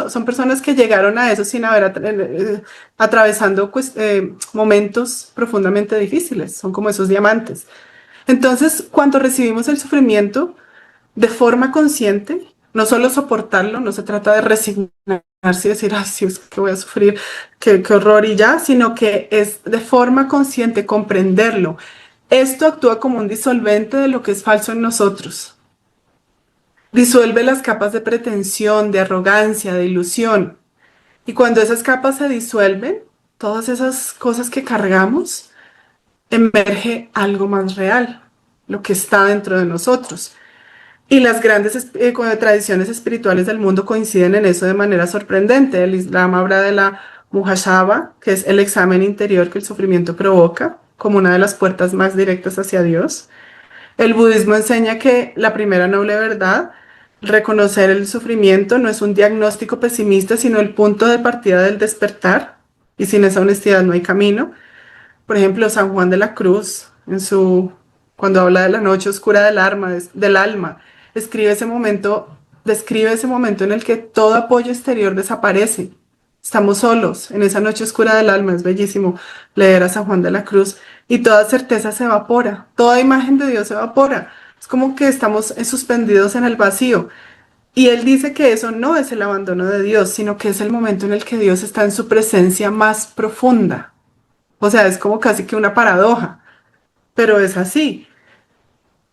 son personas que llegaron a eso sin haber atravesando momentos profundamente difíciles. Son como esos diamantes. Entonces, cuando recibimos el sufrimiento de forma consciente, no solo soportarlo, no se trata de resignarse y decir, ay, sí, es que voy a sufrir, qué horror y ya, sino que es de forma consciente comprenderlo. Esto actúa como un disolvente de lo que es falso en nosotros. Disuelve las capas de pretensión, de arrogancia, de ilusión. Y cuando esas capas se disuelven, todas esas cosas que cargamos, emerge algo más real, lo que está dentro de nosotros. Y las grandes tradiciones espirituales del mundo coinciden en eso de manera sorprendente. El Islam habla de la muhasaba, que es el examen interior que el sufrimiento provoca, como una de las puertas más directas hacia Dios. El budismo enseña que la primera noble verdad, reconocer el sufrimiento, no es un diagnóstico pesimista, sino el punto de partida del despertar. Y sin esa honestidad no hay camino. Por ejemplo, San Juan de la Cruz, cuando habla de la noche oscura del alma, describe ese momento en el que todo apoyo exterior desaparece. Estamos solos en esa noche oscura del alma. Es bellísimo leer a San Juan de la Cruz y toda certeza se evapora, toda imagen de Dios se evapora. Es como que estamos suspendidos en el vacío. Y él dice que eso no es el abandono de Dios, sino que es el momento en el que Dios está en su presencia más profunda. O sea, es como casi que una paradoja, pero es así.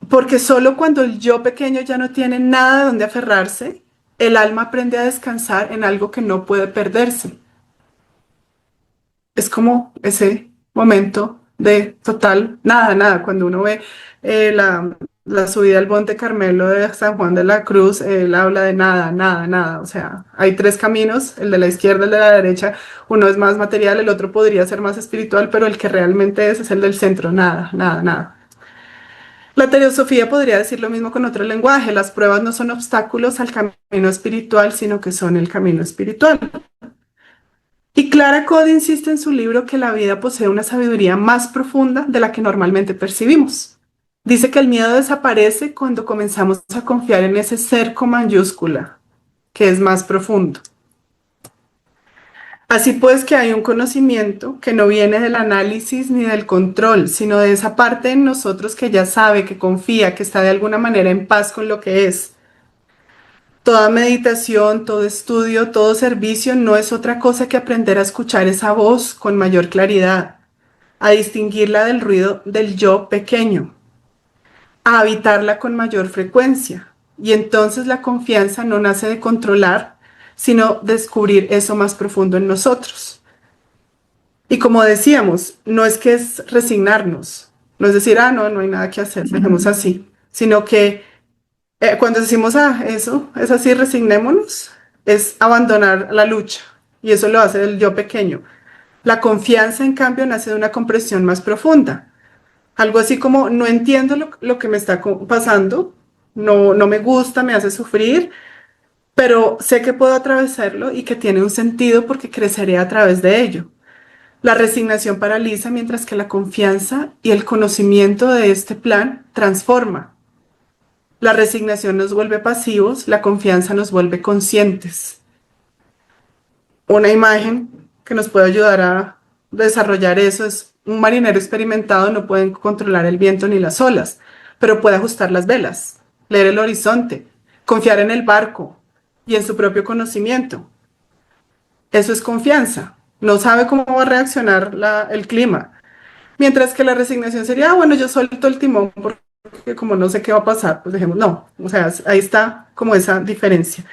Porque solo cuando el yo pequeño ya no tiene nada de donde aferrarse, el alma aprende a descansar en algo que no puede perderse. Es como ese momento de total nada, nada. Cuando uno ve la subida al Monte Carmelo de San Juan de la Cruz, él habla de nada, nada, nada. O sea, hay tres caminos, el de la izquierda, el de la derecha. Uno es más material, el otro podría ser más espiritual, pero el que realmente es el del centro, nada, nada, nada. La teosofía podría decir lo mismo con otro lenguaje. Las pruebas no son obstáculos al camino espiritual, sino que son el camino espiritual. Y Clara Codd insiste en su libro que la vida posee una sabiduría más profunda de la que normalmente percibimos. Dice que el miedo desaparece cuando comenzamos a confiar en ese ser con mayúscula, que es más profundo. Así pues que hay un conocimiento que no viene del análisis ni del control, sino de esa parte en nosotros que ya sabe, que confía, que está de alguna manera en paz con lo que es. Toda meditación, todo estudio, todo servicio no es otra cosa que aprender a escuchar esa voz con mayor claridad, a distinguirla del ruido del yo pequeño, a habitarla con mayor frecuencia. Y entonces la confianza no nace de controlar, sino descubrir eso más profundo en nosotros. Y como decíamos, no es que es resignarnos, no es decir, no, no hay nada que hacer, dejemos así, sino que cuando decimos, eso es así, resignémonos, es abandonar la lucha. Y eso lo hace el yo pequeño. La confianza, en cambio, nace de una comprensión más profunda. Algo así como, no entiendo lo que me está pasando, no me gusta, me hace sufrir, pero sé que puedo atravesarlo y que tiene un sentido porque creceré a través de ello. La resignación paraliza mientras que la confianza y el conocimiento de este plan transforma. La resignación nos vuelve pasivos, la confianza nos vuelve conscientes. Una imagen que nos puede ayudar a desarrollar eso es un marinero experimentado no puede controlar el viento ni las olas, pero puede ajustar las velas, leer el horizonte, confiar en el barco y en su propio conocimiento. Eso es confianza. No sabe cómo va a reaccionar el clima. Mientras que la resignación sería, bueno, yo suelto el timón porque como no sé qué va a pasar, pues dejemos, no, o sea, ahí está como esa diferencia.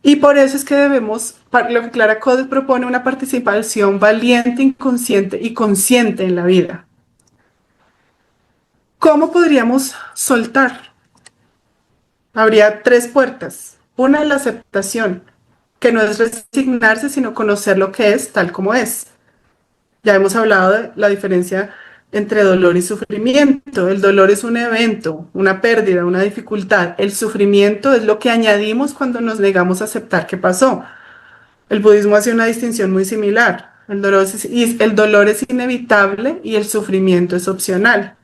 Y por eso es que debemos, lo que Clara Codd propone, una participación valiente, inconsciente y consciente en la vida. ¿Cómo podríamos soltar? Habría tres puertas. Una es la aceptación, que no es resignarse, sino conocer lo que es tal como es. Ya hemos hablado de la diferencia entre dolor y sufrimiento. El dolor es un evento, una pérdida, una dificultad. El sufrimiento es lo que añadimos cuando nos negamos a aceptar que pasó. El budismo hace una distinción muy similar. El dolor es inevitable y el sufrimiento es opcional.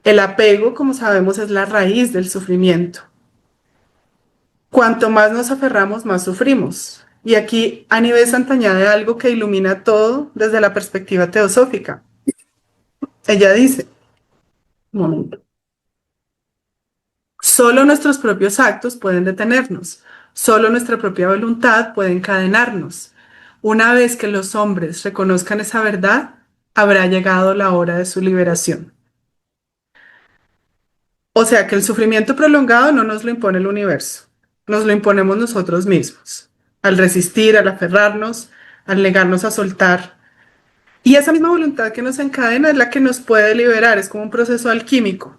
El apego, como sabemos, es la raíz del sufrimiento. Cuanto más nos aferramos, más sufrimos. Y aquí Annie Besant añade algo que ilumina todo desde la perspectiva teosófica. Ella dice, un momento, solo nuestros propios actos pueden detenernos, solo nuestra propia voluntad puede encadenarnos. Una vez que los hombres reconozcan esa verdad, habrá llegado la hora de su liberación. O sea que el sufrimiento prolongado no nos lo impone el universo, nos lo imponemos nosotros mismos, al resistir, al aferrarnos, al negarnos a soltar. Y esa misma voluntad que nos encadena es la que nos puede liberar, es como un proceso alquímico.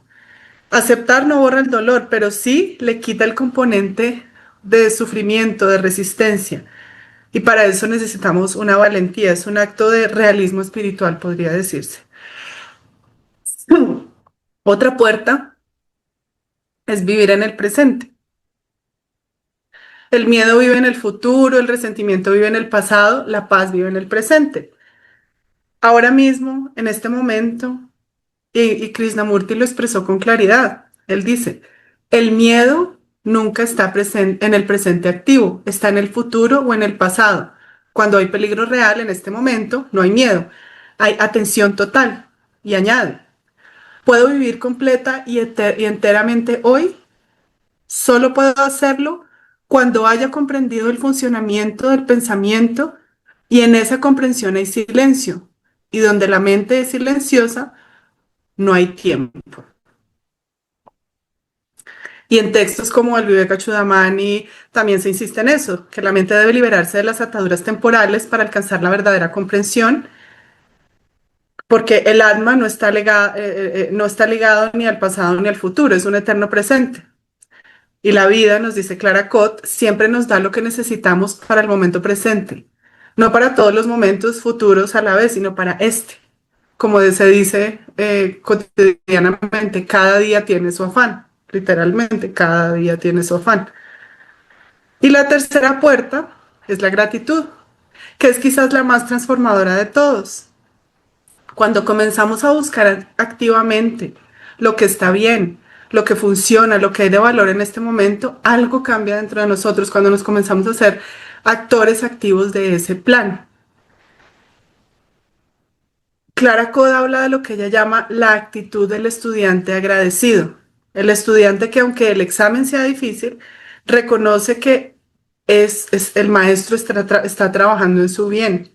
Aceptar no borra el dolor, pero sí le quita el componente de sufrimiento, de resistencia. Y para eso necesitamos una valentía, es un acto de realismo espiritual, podría decirse. Otra puerta es vivir en el presente. El miedo vive en el futuro, el resentimiento vive en el pasado, la paz vive en el presente. Ahora mismo, en este momento, y Krishnamurti lo expresó con claridad. Él dice, el miedo nunca está en el presente activo, está en el futuro o en el pasado. Cuando hay peligro real en este momento, no hay miedo, hay atención total. Y añade, puedo vivir completa y enteramente hoy, solo puedo hacerlo cuando haya comprendido el funcionamiento del pensamiento y en esa comprensión hay silencio. Y donde la mente es silenciosa, no hay tiempo. Y en textos como el Vivekachudamani también se insiste en eso, que la mente debe liberarse de las ataduras temporales para alcanzar la verdadera comprensión, porque el alma no está ligado ni al pasado ni al futuro, es un eterno presente. Y la vida, nos dice Clara Cott, siempre nos da lo que necesitamos para el momento presente, no para todos los momentos futuros a la vez, sino para este. Como se dice cotidianamente, cada día tiene su afán, literalmente, cada día tiene su afán. Y la tercera puerta es la gratitud, que es quizás la más transformadora de todos. Cuando comenzamos a buscar activamente lo que está bien, lo que funciona, lo que hay de valor en este momento, algo cambia dentro de nosotros. Cuando nos comenzamos a hacer actores activos de ese plan. Clara Code habla de lo que ella llama la actitud del estudiante agradecido. El estudiante que aunque el examen sea difícil, reconoce que el maestro está trabajando en su bien.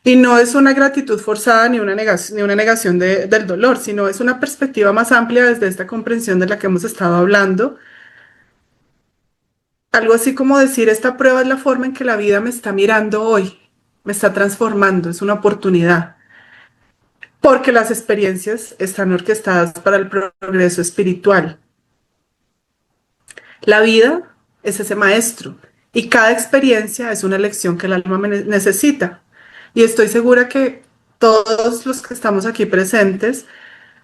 Y no es una gratitud forzada ni una negación del dolor, sino es una perspectiva más amplia desde esta comprensión de la que hemos estado hablando. Algo así como decir, esta prueba es la forma en que la vida me está mirando hoy, me está transformando, es una oportunidad. Porque las experiencias están orquestadas para el progreso espiritual. La vida es ese maestro y cada experiencia es una lección que el alma necesita. Y estoy segura que todos los que estamos aquí presentes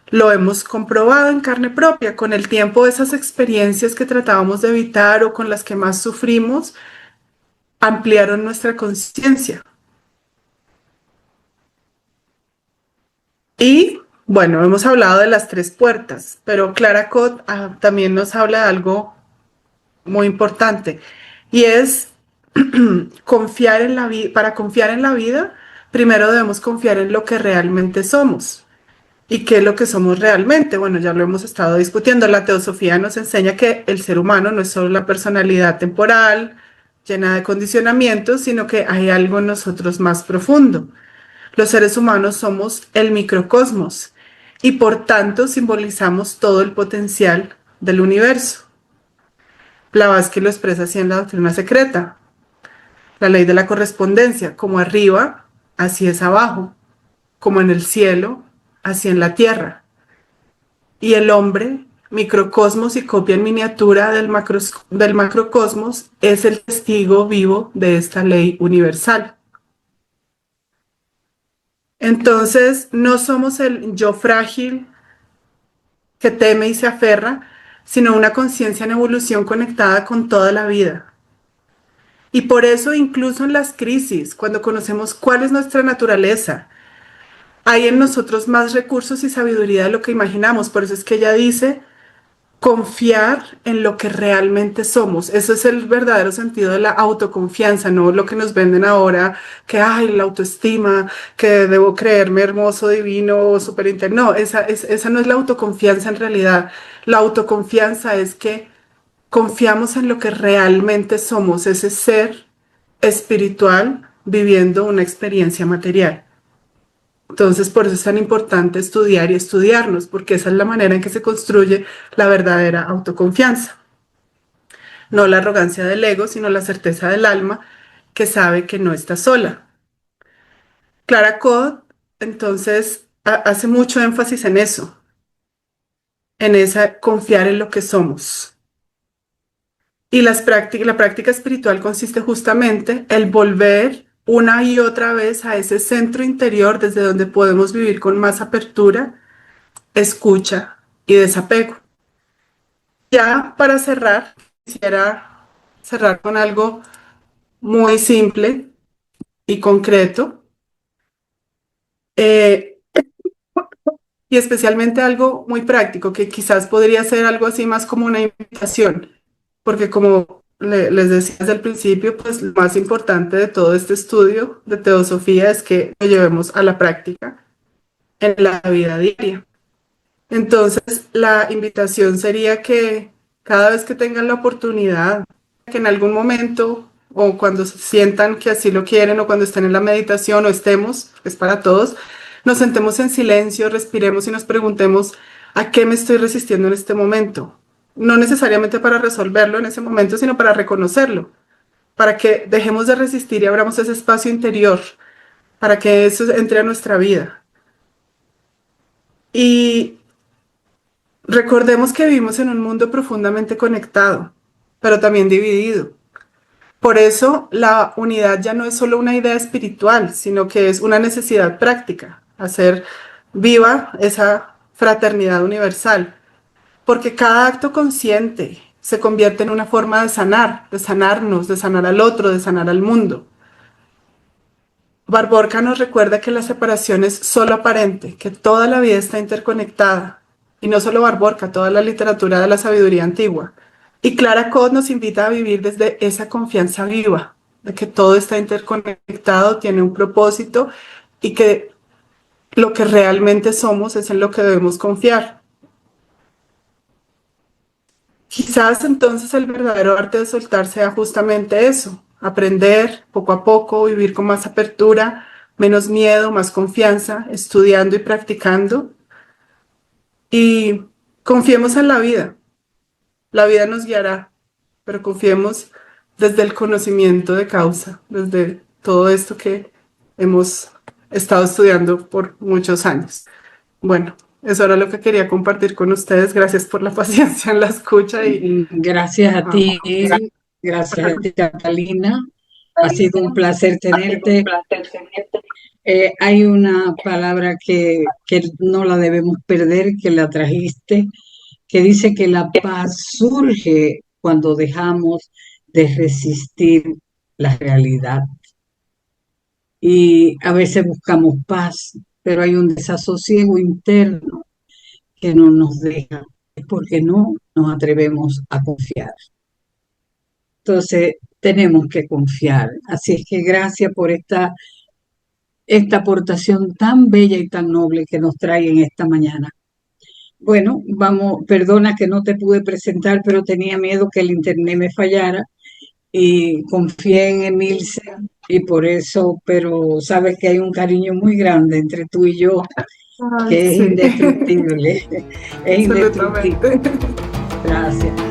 lo hemos comprobado en carne propia. Con el tiempo, esas experiencias que tratábamos de evitar o con las que más sufrimos ampliaron nuestra conciencia. Y bueno, hemos hablado de las tres puertas, pero Clara Cott también nos habla de algo muy importante y es confiar en la vida. Para confiar en la vida, primero debemos confiar en lo que realmente somos. ¿Y qué es lo que somos realmente? Bueno, ya lo hemos estado discutiendo. La teosofía nos enseña que el ser humano no es solo la personalidad temporal, llena de condicionamientos, sino que hay algo en nosotros más profundo. Los seres humanos somos el microcosmos y por tanto simbolizamos todo el potencial del universo. Blavatsky lo expresa así en la doctrina secreta. La ley de la correspondencia, como arriba, así es abajo, como en el cielo, así en la tierra. Y el hombre, microcosmos y copia en miniatura del macrocosmos, es el testigo vivo de esta ley universal. Entonces, no somos el yo frágil que teme y se aferra, sino una conciencia en evolución conectada con toda la vida. Y por eso, incluso en las crisis, cuando conocemos cuál es nuestra naturaleza, hay en nosotros más recursos y sabiduría de lo que imaginamos. Por eso es que ella dice, confiar en lo que realmente somos. Eso es el verdadero sentido de la autoconfianza, no lo que nos venden ahora, que hay la autoestima, que debo creerme hermoso, divino, súper interno. No, esa no es la autoconfianza en realidad. La autoconfianza es que confiamos en lo que realmente somos, ese ser espiritual viviendo una experiencia material. Entonces, por eso es tan importante estudiar y estudiarnos, porque esa es la manera en que se construye la verdadera autoconfianza. No la arrogancia del ego, sino la certeza del alma que sabe que no está sola. Clara Code, entonces, hace mucho énfasis en eso, en esa confiar en lo que somos. Y la práctica espiritual consiste justamente en volver una y otra vez a ese centro interior desde donde podemos vivir con más apertura, escucha y desapego. Ya para cerrar, quisiera cerrar con algo muy simple y concreto, eh, y especialmente algo muy práctico, que quizás podría ser algo así más como una invitación, porque como les decía desde el principio, pues lo más importante de todo este estudio de teosofía es que lo llevemos a la práctica en la vida diaria. Entonces, la invitación sería que cada vez que tengan la oportunidad, que en algún momento o cuando se sientan que así lo quieren o cuando estén en la meditación o estemos, es para todos, nos sentemos en silencio, respiremos y nos preguntemos a qué me estoy resistiendo en este momento. No necesariamente para resolverlo en ese momento, sino para reconocerlo, para que dejemos de resistir y abramos ese espacio interior, para que eso entre a nuestra vida. Y recordemos que vivimos en un mundo profundamente conectado, pero también dividido. Por eso la unidad ya no es solo una idea espiritual, sino que es una necesidad práctica, hacer viva esa fraternidad universal, porque cada acto consciente se convierte en una forma de sanar, de sanarnos, de sanar al otro, de sanar al mundo. Barborca nos recuerda que la separación es solo aparente, que toda la vida está interconectada. Y no solo Barborca, toda la literatura de la sabiduría antigua. Y Clara Cod nos invita a vivir desde esa confianza viva, de que todo está interconectado, tiene un propósito y que lo que realmente somos es en lo que debemos confiar. Quizás entonces el verdadero arte de soltar sea justamente eso, aprender poco a poco, vivir con más apertura, menos miedo, más confianza, estudiando y practicando. Y confiemos en la vida. La vida nos guiará, pero confiemos desde el conocimiento de causa, desde todo esto que hemos estado estudiando por muchos años. Bueno, eso era lo que quería compartir con ustedes. Gracias por la paciencia en la escucha y Gracias a ti, Catalina. Ha sido un placer tenerte. Hay una palabra que no la debemos perder, que la trajiste, que dice que la paz surge cuando dejamos de resistir la realidad. Y a veces buscamos paz, pero hay un desasosiego interno que no nos deja, es porque no nos atrevemos a confiar. Entonces, tenemos que confiar. Así es que gracias por esta aportación tan bella y tan noble que nos trae en esta mañana. Bueno, vamos, perdona que no te pude presentar, pero tenía miedo que el internet me fallara y confié en Emilce y por eso, pero sabes que hay un cariño muy grande entre tú y yo que es sí, indestructible, es indestructible. absolutamente. Gracias.